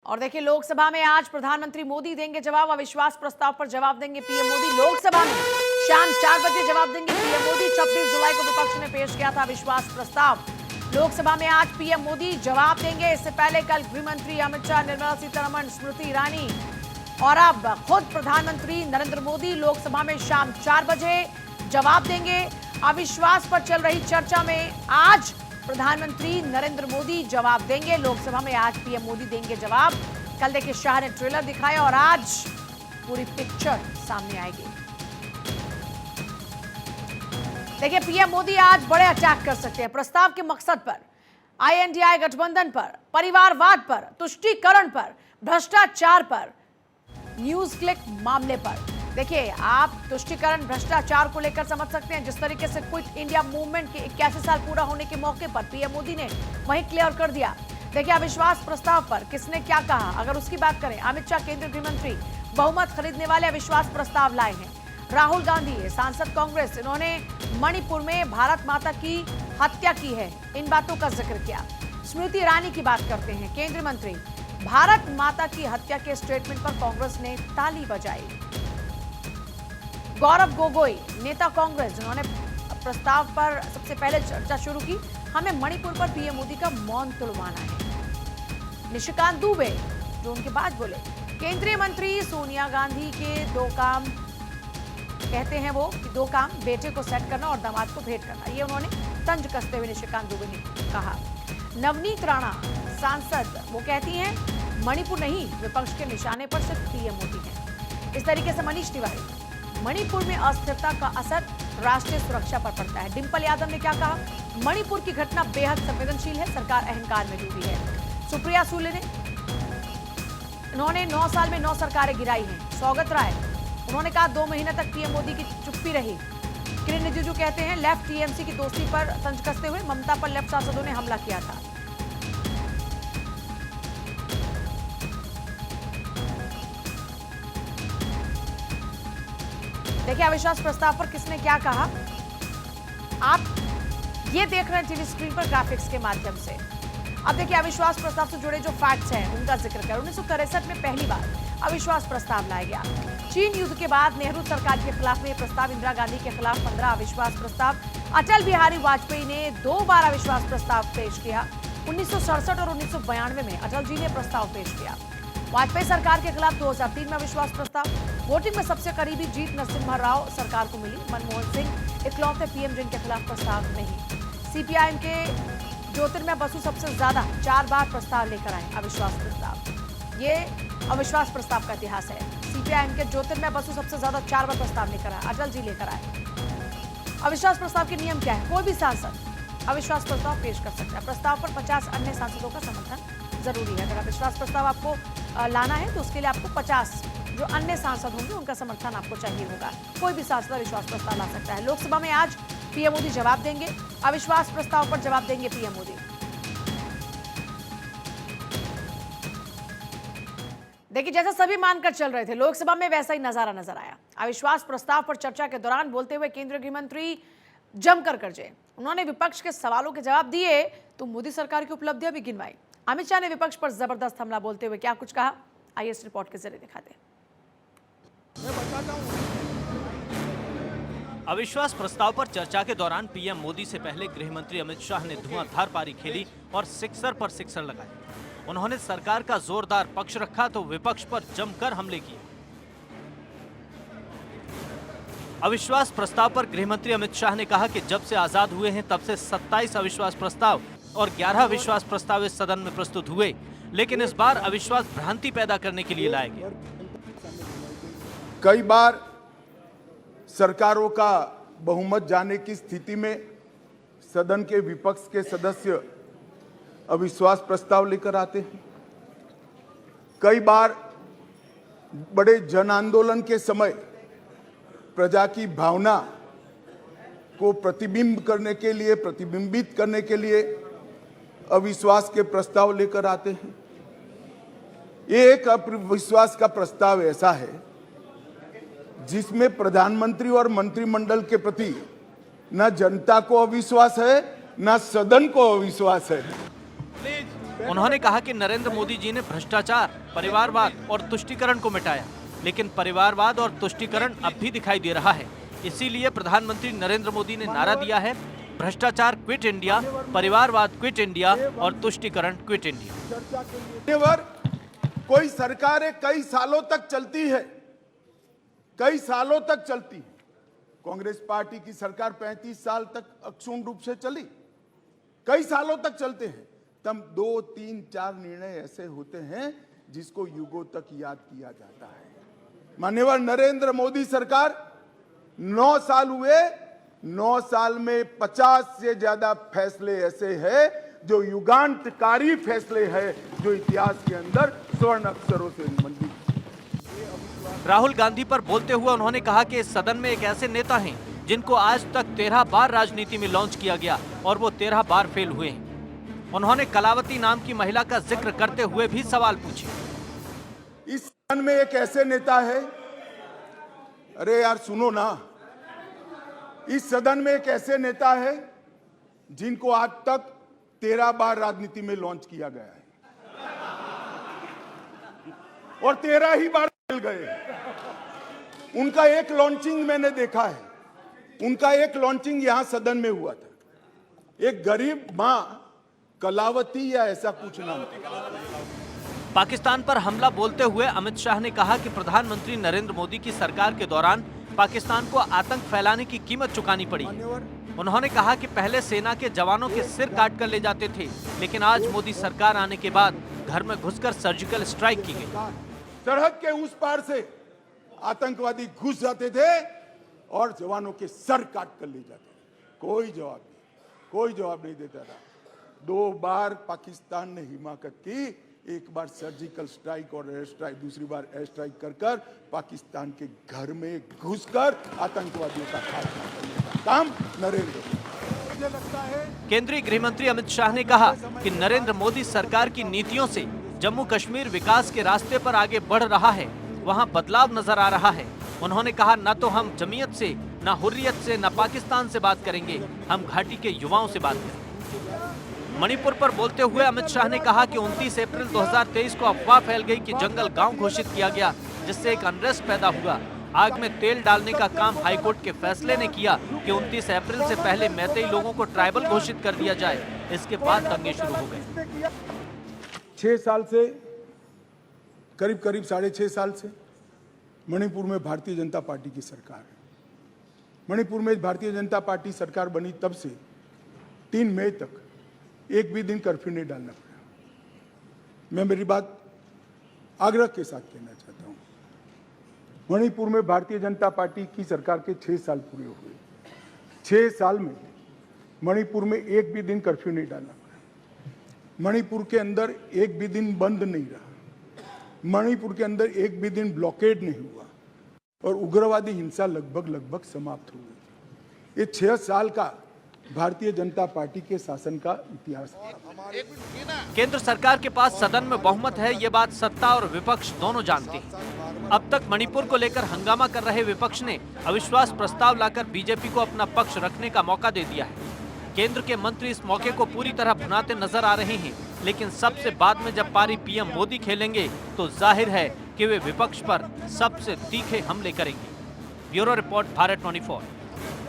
और देखिए, लोकसभा में आज प्रधानमंत्री मोदी देंगे जवाब। अविश्वास प्रस्ताव पर जवाब देंगे पीएम मोदी। लोकसभा में शाम 4 बजे जवाब देंगे पीएम मोदी। 26 जुलाई को विपक्ष ने पेश किया था अविश्वास प्रस्ताव। लोकसभा में आज पीएम मोदी जवाब देंगे। इससे पहले कल गृह मंत्री अमित शाह, निर्मला सीतारमण, स्मृति ईरानी और अब खुद प्रधानमंत्री नरेंद्र मोदी लोकसभा में शाम 4 बजे जवाब देंगे। अविश्वास पर चल रही चर्चा में आज प्रधानमंत्री नरेंद्र मोदी जवाब देंगे। लोकसभा में आज पीएम मोदी देंगे जवाब। कल देखिए, शाह ने ट्रेलर दिखाया और आज पूरी पिक्चर सामने आएगी। देखिए, पीएम मोदी आज बड़े अटैक कर सकते हैं प्रस्ताव के मकसद पर, आईएनडीआई गठबंधन पर, परिवारवाद पर, तुष्टीकरण पर, भ्रष्टाचार पर, न्यूज क्लिक मामले पर। देखिए, आप तुष्टीकरण, भ्रष्टाचार को लेकर समझ सकते हैं। जिस तरीके से क्विट इंडिया मूवमेंट के 81 साल पूरा होने के मौके पर पीएम मोदी ने वहीं क्लियर कर दिया। देखिए, अविश्वास प्रस्ताव पर किसने क्या कहा, अगर उसकी बात करें, अमित शाह केंद्रीय गृह मंत्री बहुमत खरीदने वाले अविश्वास प्रस्ताव लाए हैं। राहुल गांधी सांसद कांग्रेस, इन्होंने मणिपुर में भारत माता की हत्या की है, इन बातों का जिक्र किया। स्मृति ईरानी की बात करते हैं, केंद्रीय मंत्री, भारत माता की हत्या के स्टेटमेंट पर कांग्रेस ने ताली बजाई। गौरव गोगोई, नेता कांग्रेस, जिन्होंने प्रस्ताव पर सबसे पहले चर्चा शुरू की, हमें मणिपुर पर पीएम मोदी का मौन तुड़वाना है। निशिकांत दुबे, जो उनके बाद बोले, केंद्रीय मंत्री सोनिया गांधी के दो काम, कहते हैं वो कि दो काम, बेटे को सेट करना और दामाद को भेंट करना, ये उन्होंने तंज कसते हुए निशिकांत दुबे ने कहा। नवनीत राणा सांसद, वो कहती हैं मणिपुर नहीं, विपक्ष के निशाने पर सिर्फ पीएम मोदी है। इस तरीके से मनीष तिवारी, मणिपुर में अस्थिरता का असर राष्ट्रीय सुरक्षा पर पड़ता है। डिंपल यादव ने क्या कहा, मणिपुर की घटना बेहद संवेदनशील है, सरकार अहंकार में डूबी है। सुप्रिया सुले ने, उन्होंने 9 साल में 9 सरकारें गिराई हैं। सौगत राय, उन्होंने कहा 2 महीने तक पीएम मोदी की चुप्पी रही। किरण रिजिजू कहते हैं लेफ्ट टीएमसी की दोस्ती पर तंज कसते हुए ममता पर लेफ्ट सांसदों ने हमला किया था। देखिए, अविश्वास प्रस्ताव पर किसने क्या कहा, आप ये देख रहे हैं टीवी स्क्रीन पर ग्राफिक्स के माध्यम से। अब देखिए, अविश्वास प्रस्ताव से जुड़े जो फैक्ट्स हैं उनका जिक्र कर। 1963 में पहली बार अविश्वास प्रस्ताव लाया गया। चीन युद्ध के बाद नेहरू सरकार के खिलाफ में यह प्रस्ताव, इंदिरा गांधी के खिलाफ 15 अविश्वास प्रस्ताव, अटल बिहारी वाजपेयी ने 2 बार अविश्वास प्रस्ताव पेश किया। 1967 और 1992 में अटल जी ने प्रस्ताव पेश किया। वाजपेयी सरकार के खिलाफ 2003 में अविश्वास प्रस्ताव। वोटिंग में सबसे करीबी जीत नरसिम्हा राव सरकार को मिली। मनमोहन सिंह इकलौते पीएम जिनके खिलाफ प्रस्ताव नहीं। सीपीआईएम के ज्योतिर्मय बसु सबसे ज्यादा 4 बार प्रस्ताव लेकर आए अविश्वास प्रस्ताव। ये अविश्वास प्रस्ताव का इतिहास है। सीपीआईएम के ज्योतिर्मय बसु सबसे ज्यादा 4 बार प्रस्ताव लेकर आए, अटल जी लेकर आए। अविश्वास प्रस्ताव के नियम क्या है, कोई भी सांसद अविश्वास प्रस्ताव पेश कर सकता है। प्रस्ताव पर 50 अन्य सांसदों का समर्थन जरूरी है। अगर अविश्वास प्रस्ताव आपको लाना है तो उसके लिए आपको 50 जो अन्य सांसद होंगे उनका समर्थन आपको चाहिए होगा। कोई भी सांसद अविश्वास प्रस्ताव ला सकता है। लोकसभा में आज पीएम मोदी जवाब देंगे। अविश्वास प्रस्ताव पर जवाब देंगे पीएम मोदी। देखिए, जैसा सभी मानकर चल रहे थे लोकसभा में, वैसा ही नजारा नजर आया। अविश्वास प्रस्ताव पर चर्चा के दौरान बोलते हुए केंद्रीय गृह मंत्री जमकर गरजे। उन्होंने विपक्ष के सवालों के जवाब दिए तो मोदी सरकार की उपलब्धियां भी गिनवाई। अमित शाह ने विपक्ष पर जबरदस्त हमला बोलते हुए क्या कुछ कहा, आइए इस रिपोर्ट के जरिए दिखाते हैं। अविश्वास प्रस्ताव पर चर्चा के दौरान पीएम मोदी से पहले गृह मंत्री अमित शाह ने धुआंधार पारी खेली और सिक्सर पर सिक्सर लगाए। उन्होंने सरकार का जोरदार पक्ष रखा तो विपक्ष पर जमकर हमले किए। अविश्वास प्रस्ताव पर गृह मंत्री अमित शाह ने कहा कि जब से आजाद हुए हैं तब से 27 अविश्वास प्रस्ताव और 11 अविश्वास प्रस्ताव इस सदन में प्रस्तुत हुए, लेकिन इस बार अविश्वास भ्रांति पैदा करने के लिए लाए गए। कई बार सरकारों का बहुमत जाने की स्थिति में सदन के विपक्ष के सदस्य अविश्वास प्रस्ताव लेकर आते हैं। कई बार बड़े जन आंदोलन के समय प्रजा की भावना को प्रतिबिंबित करने के लिए अविश्वास के प्रस्ताव लेकर आते हैं। ये एक अविश्वास का प्रस्ताव ऐसा है जिसमें प्रधानमंत्री और मंत्रिमंडल के प्रति न जनता को अविश्वास है, न सदन को अविश्वास है। उन्होंने कहा कि नरेंद्र मोदी जी ने भ्रष्टाचार, परिवारवाद और तुष्टीकरण को मिटाया, लेकिन परिवारवाद और तुष्टीकरण अब भी दिखाई दे रहा है। इसीलिए प्रधानमंत्री नरेंद्र मोदी ने नारा दिया है, भ्रष्टाचार क्विट इंडिया, परिवारवाद क्विट इंडिया और तुष्टीकरण क्विट इंडिया। कोई सरकारें कई सालों तक चलती है, कई सालों तक चलती है। कांग्रेस पार्टी की सरकार 35 साल तक अक्षुण्ण रूप से चली, कई सालों तक चलते हैं। तब 2, 3, 4 निर्णय ऐसे होते हैं जिसको युगों तक याद किया जाता है। माननीय नरेंद्र मोदी सरकार 9 साल हुए, 9 साल में 50 से ज्यादा फैसले ऐसे हैं जो युगांतकारी फैसले हैं, जो इतिहास के अंदर स्वर्ण अक्षरों से मंडित। राहुल गांधी पर बोलते हुए उन्होंने कहा कि इस सदन में एक ऐसे नेता हैं जिनको आज तक 13 बार राजनीति में लॉन्च किया गया और वो 13 बार फेल हुए हैं। उन्होंने कलावती नाम की महिला का जिक्र करते हुए भी सवाल पूछे। इस सदन में एक ऐसे नेता है, अरे यार सुनो ना, इस सदन में एक ऐसे नेता है जिनको आज तक 13 बार राजनीति में लॉन्च किया गया है और 13 ही बार फेल गए। उनका एक लॉन्चिंग मैंने देखा है, उनका एक लॉन्चिंग यहां सदन में हुआ था। एक गरीब मां कलावती या ऐसा कुछ नाम था। पाकिस्तान पर हमला बोलते हुए अमित शाह ने कहा कि प्रधानमंत्री नरेंद्र मोदी की सरकार के दौरान पाकिस्तान को आतंक फैलाने की कीमत चुकानी पड़ी। उन्होंने कहा कि पहले सेना के जवानों के सिर काट कर ले जाते थे, लेकिन आज मोदी सरकार आने के बाद घर में घुसकर सर्जिकल स्ट्राइक की गई। सरहद के उस पार से आतंकवादी घुस जाते थे और जवानों के सर काट कर ले जाते थे। कोई जवाब नहीं देता था। 2 बार पाकिस्तान ने हिमाकत की, एक बार सर्जिकल स्ट्राइक और एयर स्ट्राइक, दूसरी बार एयर स्ट्राइक कर पाकिस्तान के घर में घुसकर आतंकवादियों का खात्मा करने का काम नरेंद्र मोदी। मुझे लगता है केंद्रीय गृह मंत्री अमित शाह ने कहा कि नरेंद्र मोदी सरकार की नीतियों से जम्मू कश्मीर विकास के रास्ते पर आगे बढ़ रहा है, वहां बदलाव नजर आ रहा है। उन्होंने कहा, न तो हम जमीयत से, न हुर्रियत से, न पाकिस्तान से बात करेंगे, हम घाटी के युवाओं से बात करेंगे। मणिपुर पर बोलते हुए अमित शाह ने कहा कि 29 अप्रैल 2023 को अफवाह फैल गई कि जंगल गांव घोषित किया गया, जिससे एक अनरेस्ट पैदा हुआ। आग में तेल डालने का काम हाईकोर्ट के फैसले ने किया कि 29 अप्रैल से पहले मैतेई लोगों को ट्राइबल घोषित कर दिया जाए। इसके बाद दंगे शुरू हो गए। 6 साल से, करीब 6.5 साल से मणिपुर में भारतीय जनता पार्टी की सरकार है। मणिपुर में भारतीय जनता पार्टी सरकार बनी तब से 3 मई तक एक भी दिन कर्फ्यू नहीं डालना पड़ा। मैं मेरी बात आग्रह के साथ कहना चाहता हूं, मणिपुर में भारतीय जनता पार्टी की सरकार के 6 साल पूरे हुए। 6 साल में मणिपुर में एक भी दिन कर्फ्यू नहीं डालना पड़ा। मणिपुर के अंदर एक भी दिन बंद नहीं रहा। मणिपुर के अंदर एक भी दिन ब्लॉकेड नहीं हुआ और उग्रवादी हिंसा लगभग समाप्त हो गई। ये 6 साल का भारतीय जनता पार्टी के शासन का इतिहास है। केंद्र सरकार के पास सदन में बहुमत है, ये बात सत्ता और विपक्ष दोनों जानते हैं। अब तक मणिपुर को लेकर हंगामा कर रहे विपक्ष ने अविश्वास प्रस्ताव लाकर बीजेपी को अपना पक्ष रखने का मौका दे दिया है। केंद्र के मंत्री इस मौके को पूरी तरह भुनाते नजर आ रहे हैं, लेकिन सबसे बाद में जब पारी पीएम मोदी खेलेंगे तो जाहिर है कि वे विपक्ष पर सबसे तीखे हमले करेंगे। Bureau report, Bharat 24।